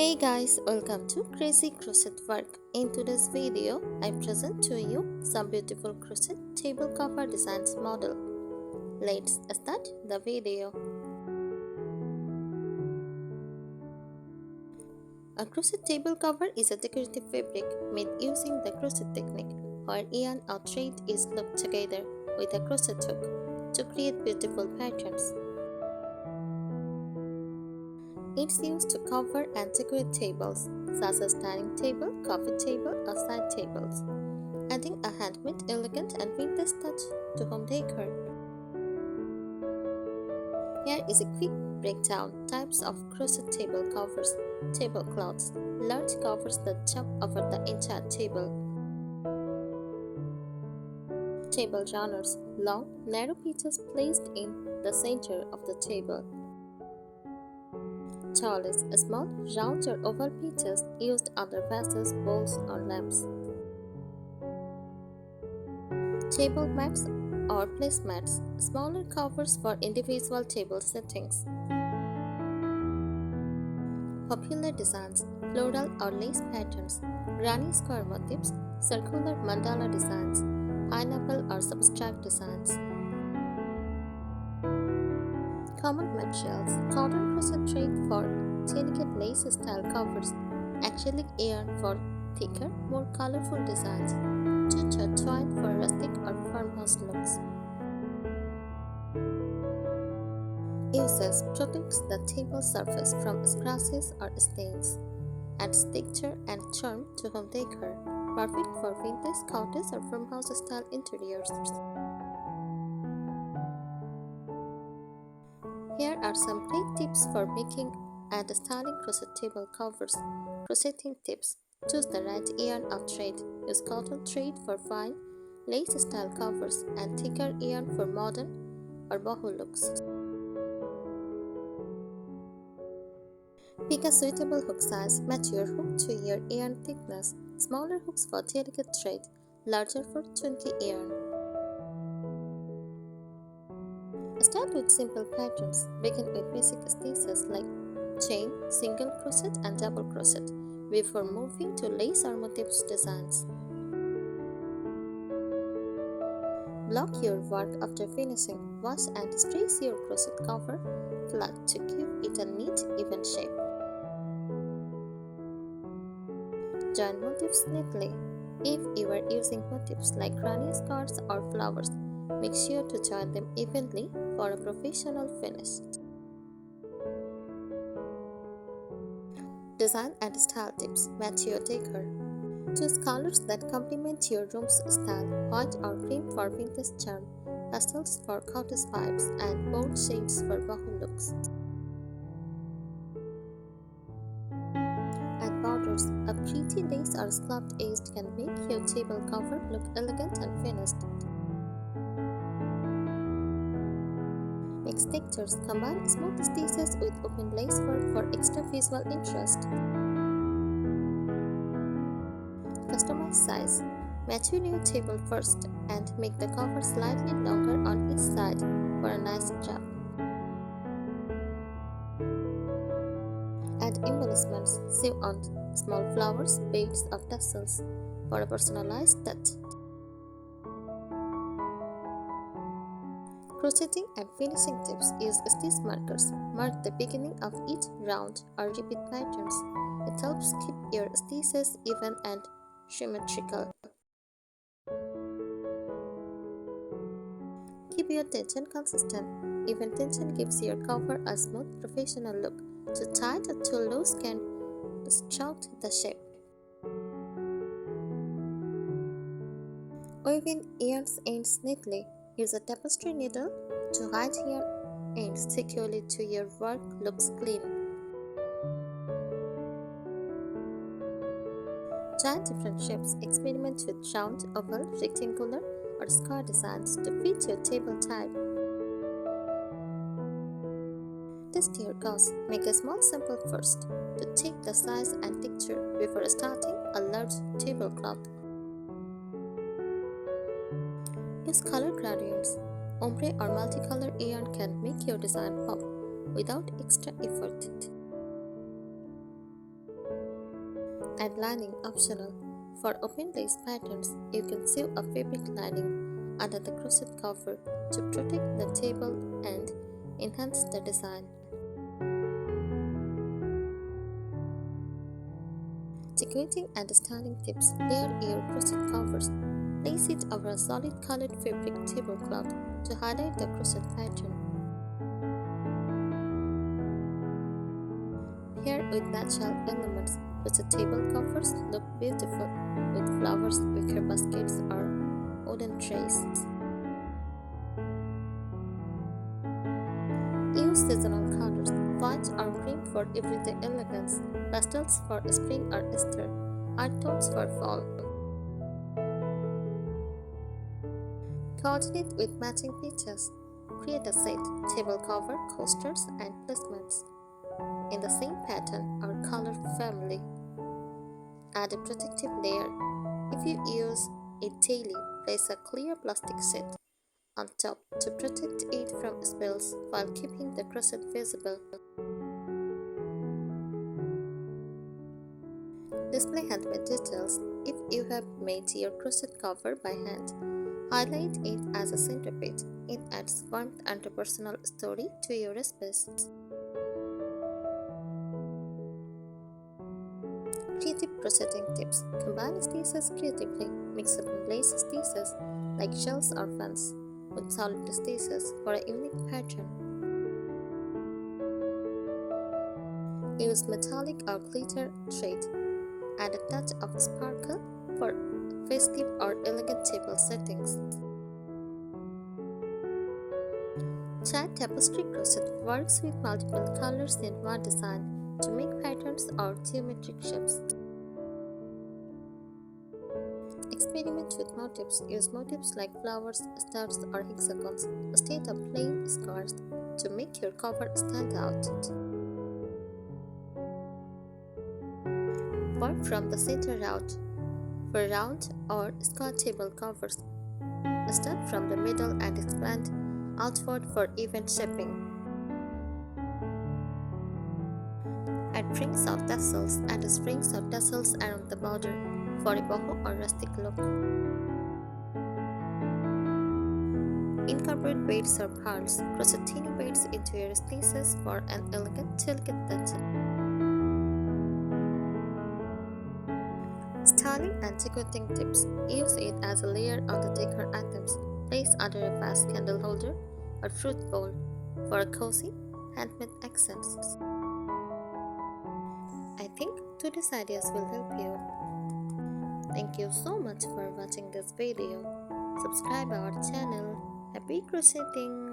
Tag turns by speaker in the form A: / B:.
A: Hey guys, welcome to Crazy Crochet Work. In today's video, I present to you some beautiful crochet table cover designs model. Let's start the video. A crochet table cover is a decorative fabric made using the crochet technique, where yarn or thread is looped together with a crochet hook to create beautiful patterns. It's used to cover and decorate tables, such as dining table, coffee table, or side tables, adding a handmade, elegant, and vintage touch to home decor. Here is a quick breakdown: types of crochet table covers. Tablecloths, large covers that jump over the entire table. Table runners, long, narrow pieces placed in the center of the table. Chalice, small, round or oval pieces used under vases, bowls, or lamps. Table mats or placemats, smaller covers for individual table settings. Popular designs, floral or lace patterns, granny square motifs, circular mandala designs, pineapple or subscribe designs. Common materials, cotton crochet thread for delicate lace style covers, acrylic yarn for thicker, more colorful designs, jute twine for rustic or farmhouse looks. Uses: protects the table surface from scratches or stains, adds texture and charm to home decor, perfect for vintage, cottage or farmhouse style interiors. Here are some great tips for making and styling crochet table covers. Crocheting tips: choose the right yarn or thread. Use cotton thread for fine, lace style covers and thicker yarn for modern or boho looks. Pick a suitable hook size. Match your hook to your yarn thickness. Smaller hooks for delicate thread, larger for chunky yarn. Start with simple patterns. Begin with basic stitches like chain, single crochet and double crochet before moving to lace or motifs designs. Block your work after finishing. Wash and stretch your crochet cover flat to give it a neat, even shape. Join motifs neatly. If you are using motifs like granny squares or flowers, make sure to join them evenly for a professional finish. Design and style tips. Match your decor. Choose colors that complement your room's style: white or cream for vintage charm, pastels for cottage vibes, and bold shades for boho looks. Add borders. A pretty lace or scalloped edge can make your table cover look elegant and finished. Mix textures. Combine smooth stitches with open lace work for extra visual interest. Customize size. Match your new table first and make the cover slightly longer on each side for a nice wrap. Add embellishments. Sew on small flowers, beads, or tassels for a personalized touch. Crocheting and finishing tips. Use stitch markers. Mark the beginning of each round or repeat patterns. It helps keep your stitches even and symmetrical. Keep your tension consistent. Even tension gives your cover a smooth, professional look. Too tight or too loose can distort the shape. Weave in yarn's ends neatly. Use a tapestry needle to hide yarn ends securely to your work looks clean. Try different shapes. Experiment with round, oval, rectangular, or square designs to fit your table type. Test your gauze. Make a small sample first to check the size and texture before starting a large tablecloth. Use color gradients. Ombre or multicolor yarn can make your design pop without extra effort. and lining optional. For open lace patterns, you can sew a fabric lining under the crochet cover to protect the table and enhance the design. Decorating and styling tips: layer your crochet covers. Place it over a solid colored fabric tablecloth to highlight the crochet pattern. Pair with natural elements. Crochet table covers look beautiful with flowers, wicker baskets, or wooden trays. Use seasonal colors: white or cream for everyday elegance, pastels for spring or Easter, earth tones for fall. Coordinate with matching pieces. Create a set, table cover, coasters, and placements in the same pattern or color family. Add a protective layer. If you use it daily, place a clear plastic sheet on top to protect it from spills while keeping the crochet visible. Display handmade details. If you have made your crochet cover by hand, highlight it as a centerpiece. It adds warmth and a personal story to your space. Creative crocheting tips. Combine stitches creatively. Mix up lace stitches like shells or fans with solid stitches for a unique pattern. Use metallic or glitter thread. Add a touch of sparkle for festive or elegant table settings. Chat tapestry crochet works with multiple colors in one design to make patterns or geometric shapes. Experiment with motifs. Use motifs like flowers, stars, or hexagons instead of plain squares to make your cover stand out. Work from the center out. For round or square table covers, start from the middle and expand outward for even shaping. Add rings or tassels and strings or tassels around the border for a boho or rustic look. Incorporate beads or pearls. Crochet teeny beads into your stitches for an elegant, delicate touch. Styling and decorating tips. Use it as a layer on the decor items. Place under a vase, candle holder, or fruit bowl for a cozy, handmade accents. I think today's ideas will help you. Thank you so much for watching this video. Subscribe our channel. Happy crocheting!